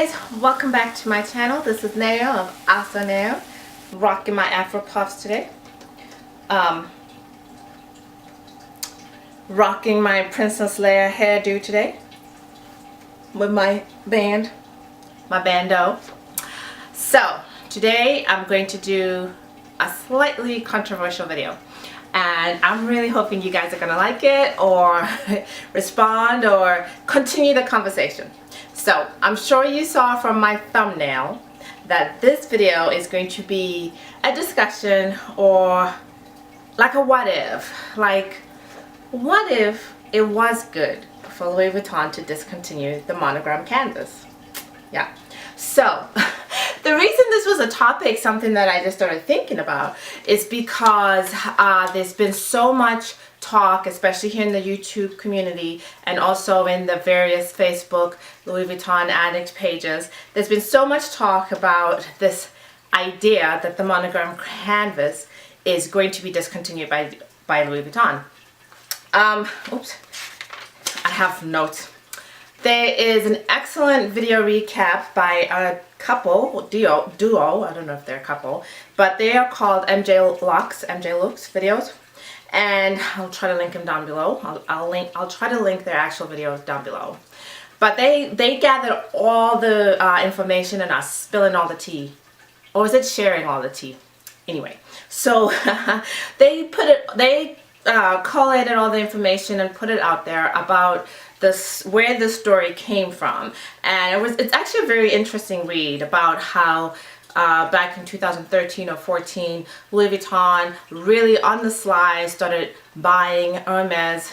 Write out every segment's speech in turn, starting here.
guys, welcome back to my channel. This is Nayo of Asa Nayo, rocking my Afro puffs today. Rocking my Princess Leia hairdo today with my band, my bando. So today I'm going to do a slightly controversial video, and I'm really hoping you guys are gonna like it or respond or continue the conversation. So I'm sure you saw from my thumbnail that this video is going to be a discussion, or like a what if. Like, what if it was good for Louis Vuitton to discontinue the Monogram Canvas? Yeah. So the reason this was a topic, something that I just started thinking about, is because there's been so much talk, especially here in the YouTube community and also in the various Facebook Louis Vuitton addict pages. There's been so much talk about this idea that the Monogram Canvas is going to be discontinued by Louis Vuitton. Oops, I have notes. There is an excellent video recap by a couple, duo, I don't know if they're a couple, but they are called MJ Luxe videos, and I'll try to link them down below. I'll try to link their actual videos down below. But they gathered all the information and are spilling all the tea, or is it sharing all the tea? Anyway, so they collated all the information and put it out there about where this story came from, and it's actually a very interesting read about how back in 2013 or 14, Louis Vuitton really on the sly started buying Hermes.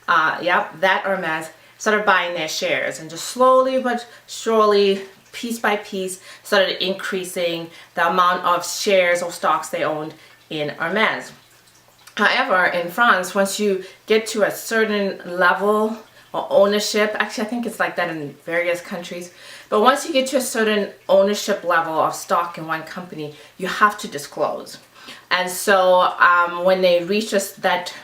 That Hermes started buying their shares, and just slowly but surely, piece by piece, started increasing the amount of shares or stocks they owned in Hermes. However, in France, once you get to a certain level or ownership, actually I think it's like that in various countries, but once you get to a certain ownership level of stock in one company, you have to disclose. And so when they reached that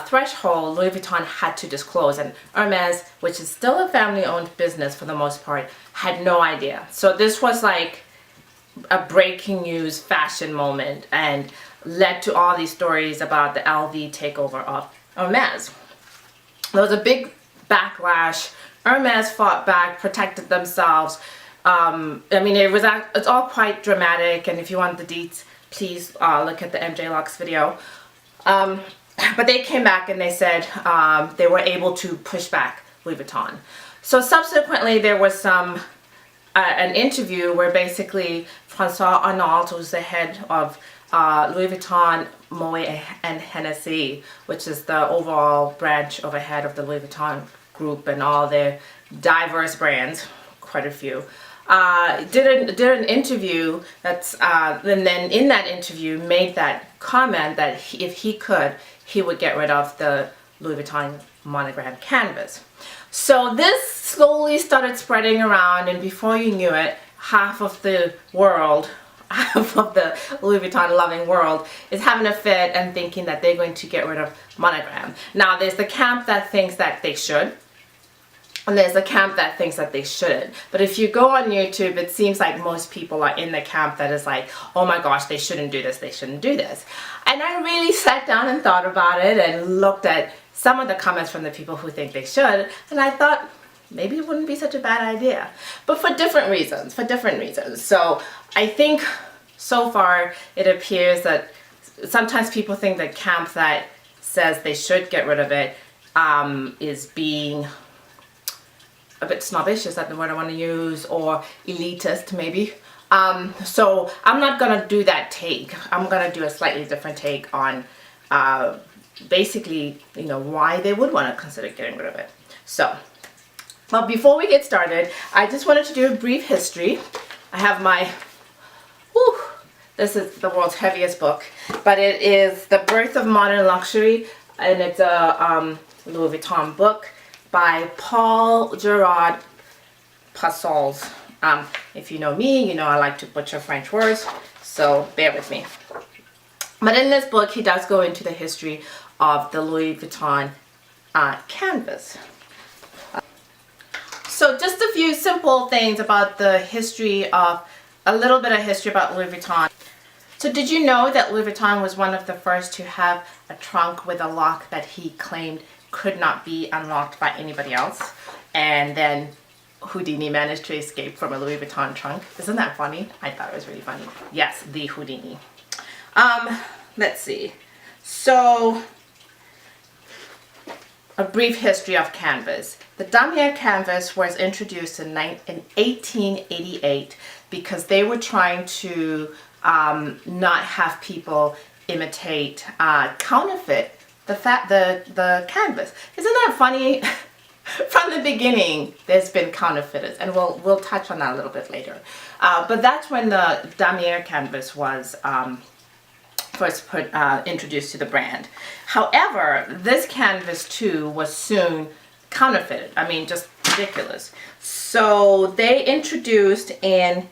threshold, Louis Vuitton had to disclose, and Hermes, which is still a family-owned business for the most part, had no idea. So this was like a breaking news fashion moment, and led to all these stories about the LV takeover of Hermes. There was a big backlash. Hermes fought back, protected themselves. I mean, it's all quite dramatic, and if you want the deets, please look at the MJ Luxe video. But they came back and they said they were able to push back Louis Vuitton. So subsequently there was an interview where basically François Arnault, who's the head of Louis Vuitton, Moet and Hennessy, which is the overall branch overhead of the Louis Vuitton group and all their diverse brands, quite a few, did an interview that's and then in that interview made that comment that if he could, he would get rid of the Louis Vuitton Monogram Canvas. So this slowly started spreading around, and before you knew it, half of the Louis Vuitton loving world is having a fit and thinking that they're going to get rid of Monogram. Now there's the camp that thinks that they should, and there's the camp that thinks that they shouldn't. But if you go on YouTube, it seems like most people are in the camp that is like, oh my gosh, they shouldn't do this, they shouldn't do this. And I really sat down and thought about it and looked at some of the comments from the people who think they should, and I thought maybe it wouldn't be such a bad idea, but for different reasons, So I think so far it appears that sometimes people think the camp that says they should get rid of it is being a bit snobbish, is that the word I want to use, or elitist maybe. So I'm not gonna do that take. I'm gonna do a slightly different take on basically, you know, why they would want to consider getting rid of it. So, well, before we get started, I just wanted to do a brief history. I have my, this is the world's heaviest book, but it is The Birth of Modern Luxury, and it's a Louis Vuitton book by Paul Gerard Passols. If you know me, you know I like to butcher French words, so bear with me. But in this book, he does go into the history of the Louis Vuitton canvas. So So just a few simple things about the history of, a little bit of history about Louis Vuitton. So did you know that Louis Vuitton was one of the first to have a trunk with a lock that he claimed could not be unlocked by anybody else? And then Houdini managed to escape from a Louis Vuitton trunk. Isn't that funny? I thought it was really funny. Yes, the Houdini. Let's see. So, a brief history of canvas. The damier canvas was introduced in 1888 because they were trying to not have people imitate, counterfeit the canvas. Isn't that funny? From the beginning, there's been counterfeiters, and we'll touch on that a little bit later. But that's when the damier canvas was first introduced to the brand. However, this canvas too was soon counterfeited. I mean, just ridiculous. So they introduced in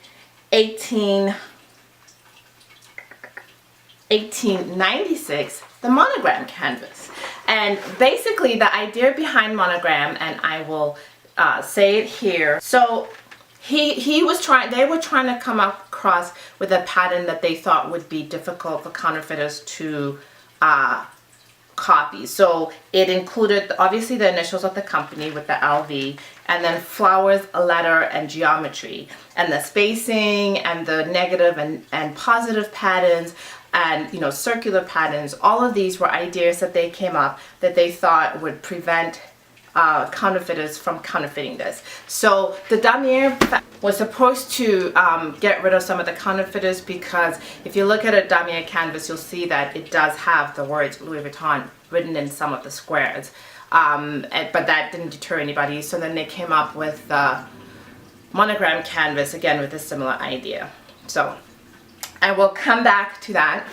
1896 the Monogram Canvas. And basically the idea behind Monogram, and I will say it here. So they were trying to come across with a pattern that they thought would be difficult for counterfeiters to copy. So it included obviously the initials of the company with the LV, and then flowers, a letter, and geometry, and the spacing, and the negative and positive patterns, and circular patterns. All of these were ideas that they came up that they thought would prevent counterfeiters from counterfeiting this. So the damier was supposed to get rid of some of the counterfeiters, because if you look at a damier canvas, you'll see that it does have the words Louis Vuitton written in some of the squares, but that didn't deter anybody. So then they came up with the Monogram canvas, again with a similar idea. So I will come back to that.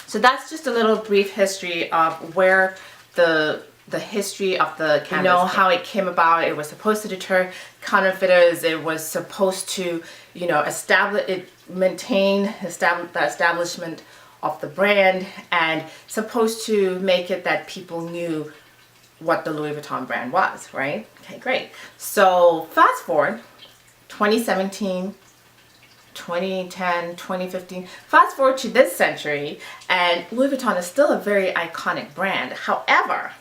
So that's just a little brief history of where the history of the canvas, how it came about. It was supposed to deter counterfeiters. It was supposed to, maintain the establishment of the brand, and supposed to make it that people knew what the Louis Vuitton brand was, right? Okay, great. So fast forward, 2017, 2010, 2015, fast forward to this century, and Louis Vuitton is still a very iconic brand. However,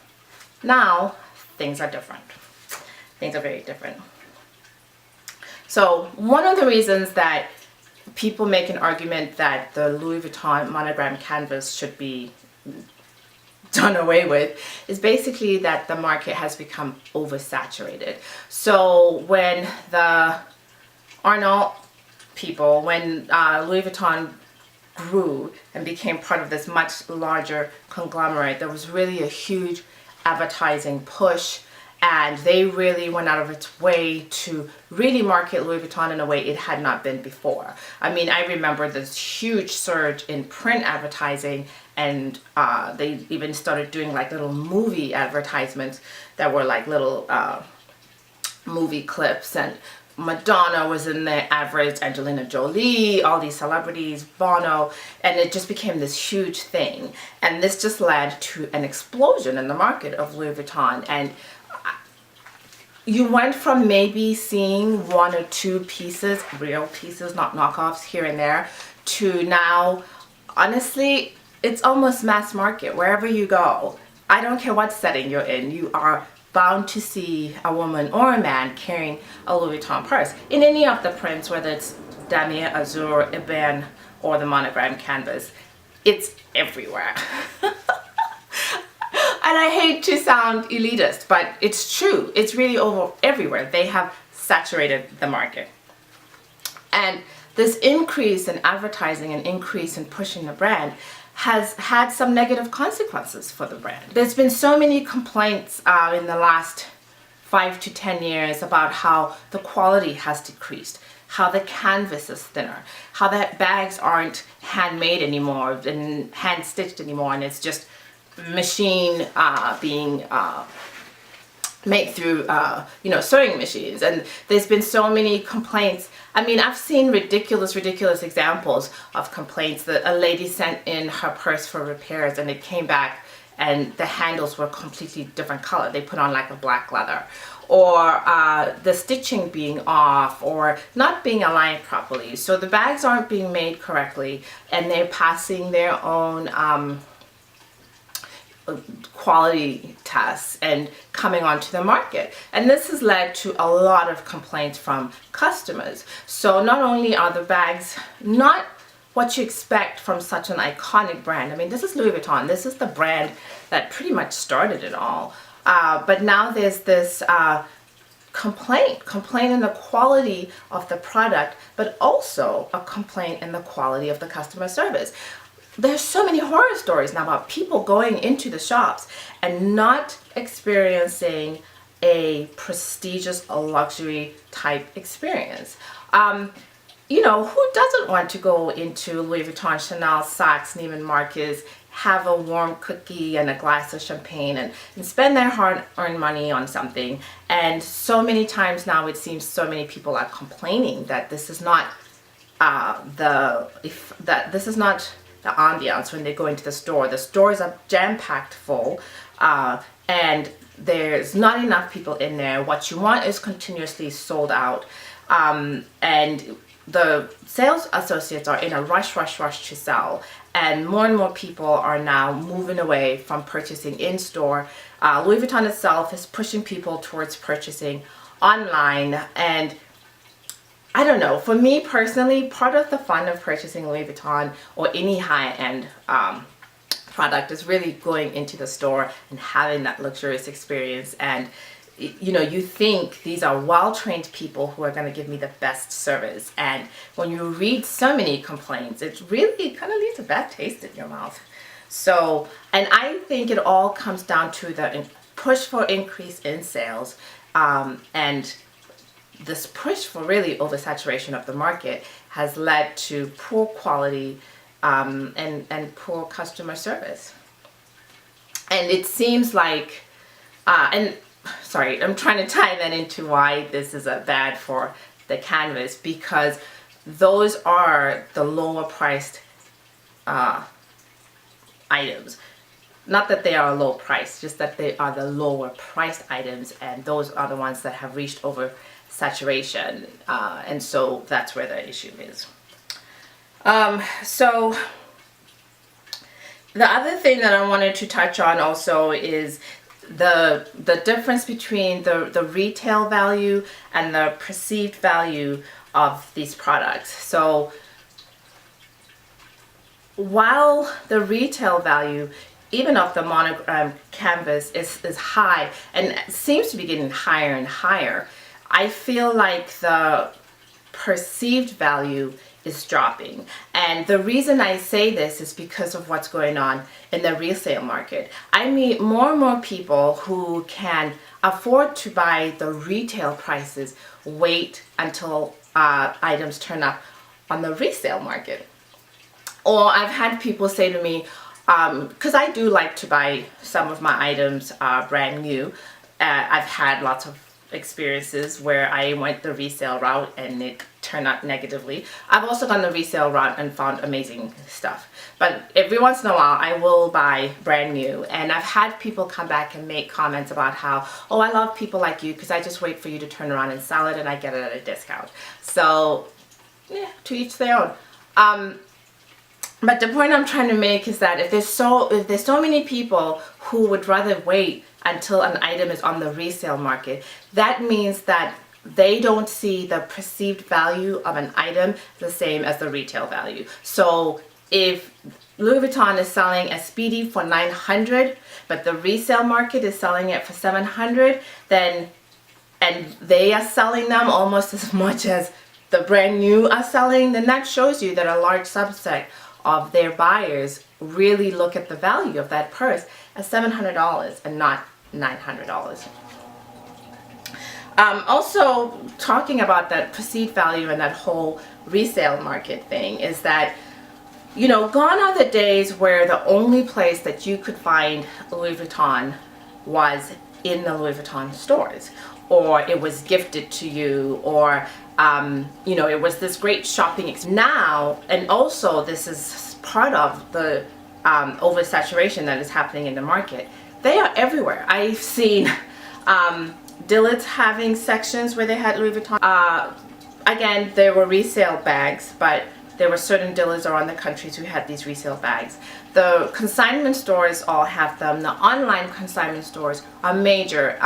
now things are different. Things are very different. So one of the reasons that people make an argument that the Louis Vuitton Monogram canvas should be done away with is basically that the market has become oversaturated. So when the Arnault people, when Louis Vuitton grew and became part of this much larger conglomerate, there was really a huge advertising push, and they really went out of its way to really market Louis Vuitton in a way it had not been before. I mean, I remember this huge surge in print advertising, and they even started doing like little movie advertisements that were like little movie clips, and Madonna was in there, average, Angelina Jolie, all these celebrities, Bono, and it just became this huge thing. And this just led to an explosion in the market of Louis Vuitton. And you went from maybe seeing one or two pieces, real pieces, not knockoffs here and there, to now, honestly, it's almost mass market. Wherever you go, I don't care what setting you're in, you are bound to see a woman or a man carrying a Louis Vuitton purse in any of the prints, whether it's damier, azure, ebene, or the Monogram canvas. It's everywhere. And I hate to sound elitist, but it's true. It's really everywhere. They have saturated the market. And this increase in advertising and increase in pushing the brand has had some negative consequences for the brand. There's been so many complaints in the last 5 to 10 years about how the quality has decreased, how the canvas is thinner, how the bags aren't handmade anymore and hand stitched anymore, and it's just machine being made through sewing machines. And there's been so many complaints. I mean, I've seen ridiculous examples of complaints that a lady sent in her purse for repairs, and it came back and the handles were completely different color. They put on like a black leather, or the stitching being off or not being aligned properly. So the bags aren't being made correctly, and they're passing their own quality tests and coming onto the market. And this has led to a lot of complaints from customers. So not only are the bags not what you expect from such an iconic brand. I mean, this is Louis Vuitton. This is the brand that pretty much started it all. But now there's this complaint in the quality of the product, but also a complaint in the quality of the customer service. There's so many horror stories now about people going into the shops and not experiencing a prestigious luxury type experience. You know, who doesn't want to go into Louis Vuitton, Chanel, Saks, Neiman Marcus, have a warm cookie and a glass of champagne and spend their hard-earned money on something? And so many times now it seems so many people are complaining that this is not the ambiance when they go into the store. The stores are jam-packed full, and there's not enough people in there. What you want is continuously sold out, and the sales associates are in a rush to sell, and more people are now moving away from purchasing in store. Louis Vuitton itself is pushing people towards purchasing online, and I don't know, for me personally, part of the fun of purchasing Louis Vuitton or any high-end product is really going into the store and having that luxurious experience. And you know, you think these are well-trained people who are going to give me the best service, and when you read so many complaints, it really kind of leaves a bad taste in your mouth. So, and I think it all comes down to the push for increase in sales, and this push for really oversaturation of the market has led to poor quality and poor customer service. And it seems like, sorry, I'm trying to tie that into why this is bad for the canvas, because those are the lower priced items. Not that they are low price, just that they are the lower priced items, and those are the ones that have reached oversaturation, and so that's where the issue is. So the other thing that I wanted to touch on also is the difference between the retail value and the perceived value of these products. So while the retail value, even of the Monogram canvas, is high and seems to be getting higher and higher, I feel like the perceived value is dropping. And the reason I say this is because of what's going on in the resale market. I meet more and more people who can afford to buy the retail prices, wait until items turn up on the resale market. Or I've had people say to me, because I do like to buy some of my items brand new. I've had lots of experiences where I went the resale route and it turned out negatively. I've also done the resale route and found amazing stuff. But every once in a while I will buy brand new, and I've had people come back and make comments about how, oh, I love people like you because I just wait for you to turn around and sell it and I get it at a discount. So yeah, to each their own. But the point I'm trying to make is that if there's so many people who would rather wait until an item is on the resale market, that means that they don't see the perceived value of an item the same as the retail value. So if Louis Vuitton is selling a Speedy for $900, but the resale market is selling it for $700, then, and they are selling them almost as much as the brand new are selling, then that shows you that a large subset of their buyers really look at the value of that purse as $700 and not $900. Also, talking about that perceived value and that whole resale market thing is that, you know, gone are the days where the only place that you could find Louis Vuitton was in the Louis Vuitton stores, or it was gifted to you, or you know, it was this great shopping experience. Now, and also this is part of the oversaturation that is happening in the market. They are everywhere. I've seen Dillard's having sections where they had Louis Vuitton. Again, there were resale bags, but there were certain Dillard's around the countries who had these resale bags. The consignment stores all have them. The online consignment stores are major.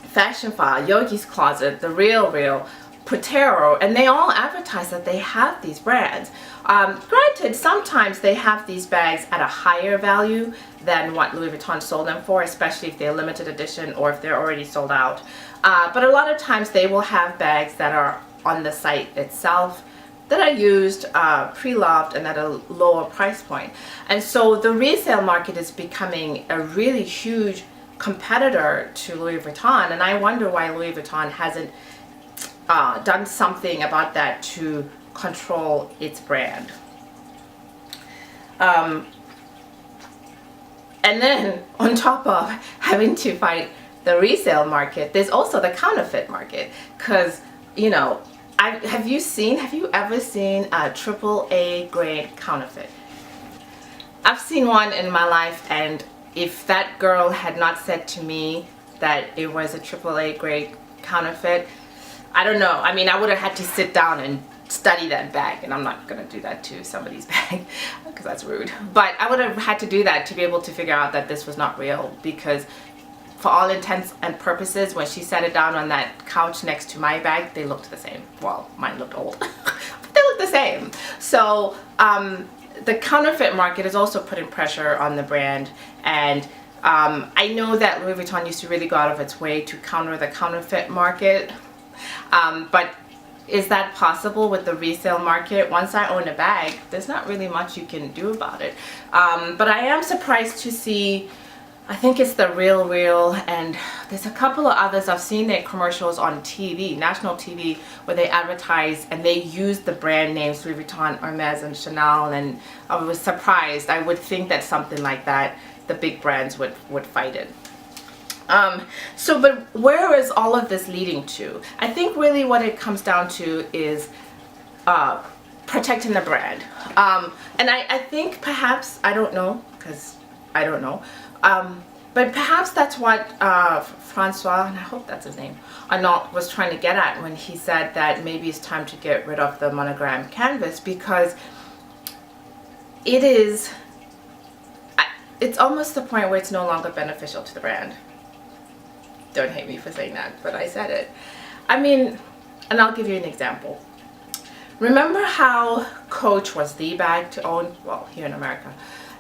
Fashion File, Yogi's Closet, The Real, Protero, and they all advertise that they have these brands. Granted, sometimes they have these bags at a higher value than what Louis Vuitton sold them for, especially if they're limited edition or if they're already sold out. But a lot of times they will have bags that are on the site itself that are used, pre-loved, and at a lower price point. And so the resale market is becoming a really huge competitor to Louis Vuitton, and I wonder why Louis Vuitton hasn't done something about that to control its brand. And then on top of having to fight the resale market, there's also the counterfeit market, because you know, have you ever seen a AAA grade counterfeit? I've seen one in my life, and if that girl had not said to me that it was a AAA grade counterfeit, I don't know. I mean, I would have had to sit down and study that bag, and I'm not going to do that to somebody's bag because that's rude. But I would have had to do that to be able to figure out that this was not real, because for all intents and purposes, when she set it down on that couch next to my bag, they looked the same. Well, mine looked old, but they looked the same. So the counterfeit market is also putting pressure on the brand, and I know that Louis Vuitton used to really go out of its way to counter the counterfeit market, but is that possible with the resale market? Once I own a bag, there's not really much you can do about it. But I am surprised to see, I think it's the Real, and there's a couple of others. I've seen their commercials on TV, national TV, where they advertise and they use the brand names Louis Vuitton, Hermes, and Chanel, and I was surprised. I would think that something like that, the big brands would fight it. But where is all of this leading to? I think really what it comes down to is protecting the brand. And I think perhaps, I don't know, because I don't know, but perhaps that's what Francois, and I hope that's his name, Arnault was trying to get at when he said that maybe it's time to get rid of the Monogram Canvas, because it's almost the point where it's no longer beneficial to the brand. Don't hate me for saying that, but I said it. I mean, and I'll give you an example. Remember how Coach was the bag to own, well, here in America,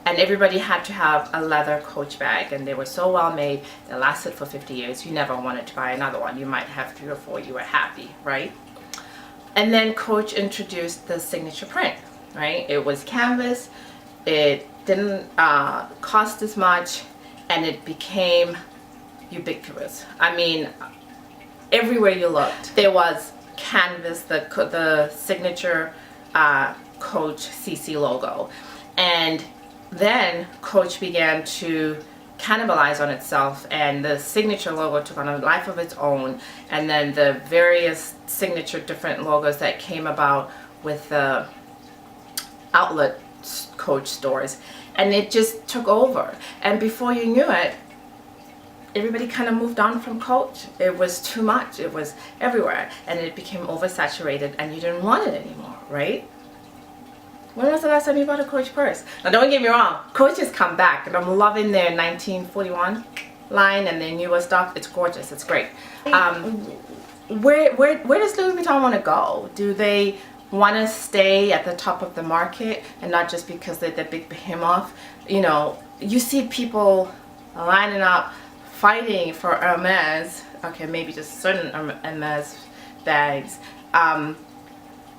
and everybody had to have a leather Coach bag, and they were so well made, they lasted for 50 years. You never wanted to buy another one. You might have 3 or 4, you were happy, right? And then Coach introduced the signature print, right? It was canvas, it didn't cost as much, and it became ubiquitous. I mean, everywhere you looked, there was canvas, the signature Coach CC logo. And then Coach began to cannibalize on itself, and the signature logo took on a life of its own, and then the various signature different logos that came about with the outlet Coach stores, and it just took over. And before you knew it, everybody kind of moved on from Coach. It was too much. It was everywhere, and it became oversaturated, and you didn't want it anymore, right? When was the last time you bought a Coach purse? Now, don't get me wrong, Coach has come back, and I'm loving their 1941 line and their newer stuff. It's gorgeous. It's great. Where does Louis Vuitton want to go? Do they want to stay at the top of the market, and not just because they're the big behemoth? You know, you see people lining up, fighting for Hermes. Okay, maybe just certain Hermes bags.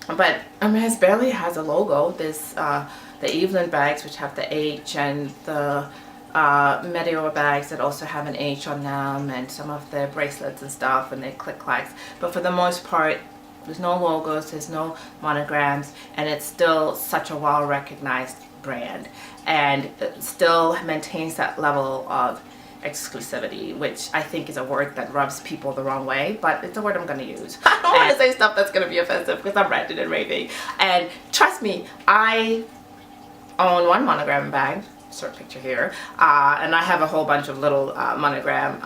But Hermes barely has a logo. There's the Evelyn bags, which have the H, and the Meteor bags that also have an H on them, and some of their bracelets and stuff, and their click-clacks. But for the most part, there's no logos, there's no monograms, and it's still such a well-recognized brand, and it still maintains that level of exclusivity, which I think is a word that rubs people the wrong way, but it's a word I'm going to use. I don't want to say stuff that's going to be offensive because I'm ranting and raving. And trust me, I own one Monogram bag, insert picture here, and I have a whole bunch of little Monogram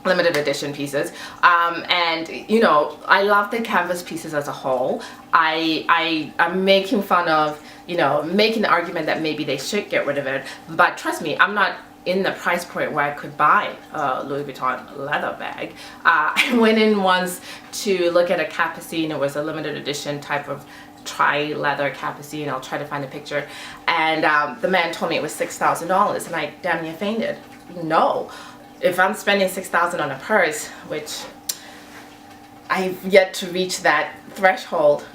limited edition pieces, and you know, I love the canvas pieces as a whole. I'm making fun of, you know, making the argument that maybe they should get rid of it, but trust me, I'm not in the price point where I could buy a Louis Vuitton leather bag. I went in once to look at a Capucine. It was a limited edition type of tri-leather Capucine. I'll try to find a picture, and the man told me it was $6,000, and I damn near fainted. No, if I'm spending $6,000 on a purse, which I've yet to reach that threshold,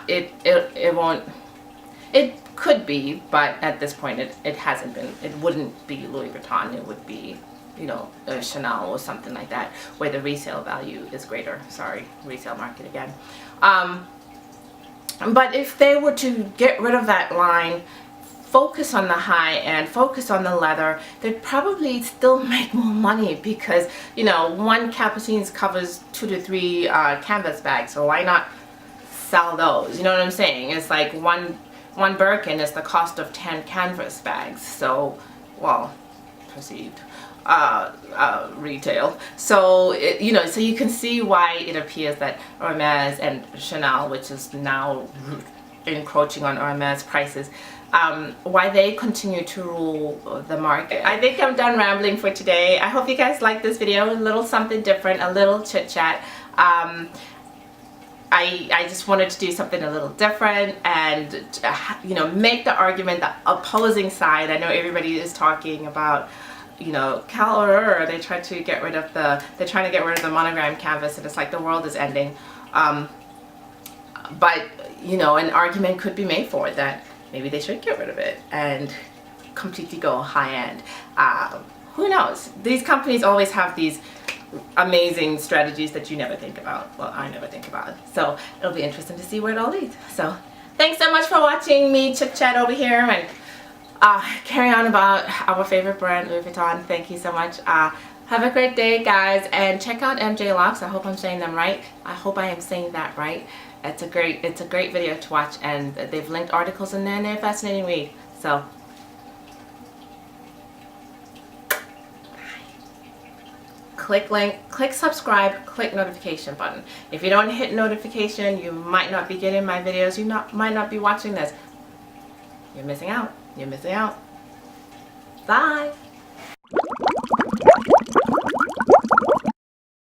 it won't. It could be, but at this point it hasn't been. It wouldn't be Louis Vuitton. It would be, you know, Chanel or something like that, where the resale value is greater. Sorry, resale market again. But if they were to get rid of that line, focus on the high end, focus on the leather, they'd probably still make more money, because, you know, one Capucine covers 2 to 3 canvas bags, so why not sell those? You know what I'm saying? It's like one Birkin is the cost of 10 canvas bags. So, well, perceived retail. So you know, so you can see why it appears that Hermes and Chanel, which is now encroaching on Hermes prices, why they continue to rule the market. I think I'm done rambling for today. I hope you guys like this video. A little something different, a little chit chat. I just wanted to do something a little different and, you know, make the argument, the opposing side. I know everybody is talking about, you know, they're trying to get rid of the Monogram canvas, and it's like the world is ending. But, you know, an argument could be made for it that maybe they should get rid of it and completely go high end. Who knows? These companies always have these amazing strategies that you never think about. Well, I never think about. So it'll be interesting to see where it all leads. So thanks so much for watching me chit chat over here and carry on about our favorite brand, Louis Vuitton. Thank you so much. Have a great day, guys, and check out MJ Luxe. I hope I'm saying them right. I hope I am saying that right. It's a great video to watch, and they've linked articles in there, and they're a fascinating read. So click link, click subscribe, click notification button. If you don't hit notification, you might not be getting my videos. You might not be watching this. You're missing out. You're missing out. Bye.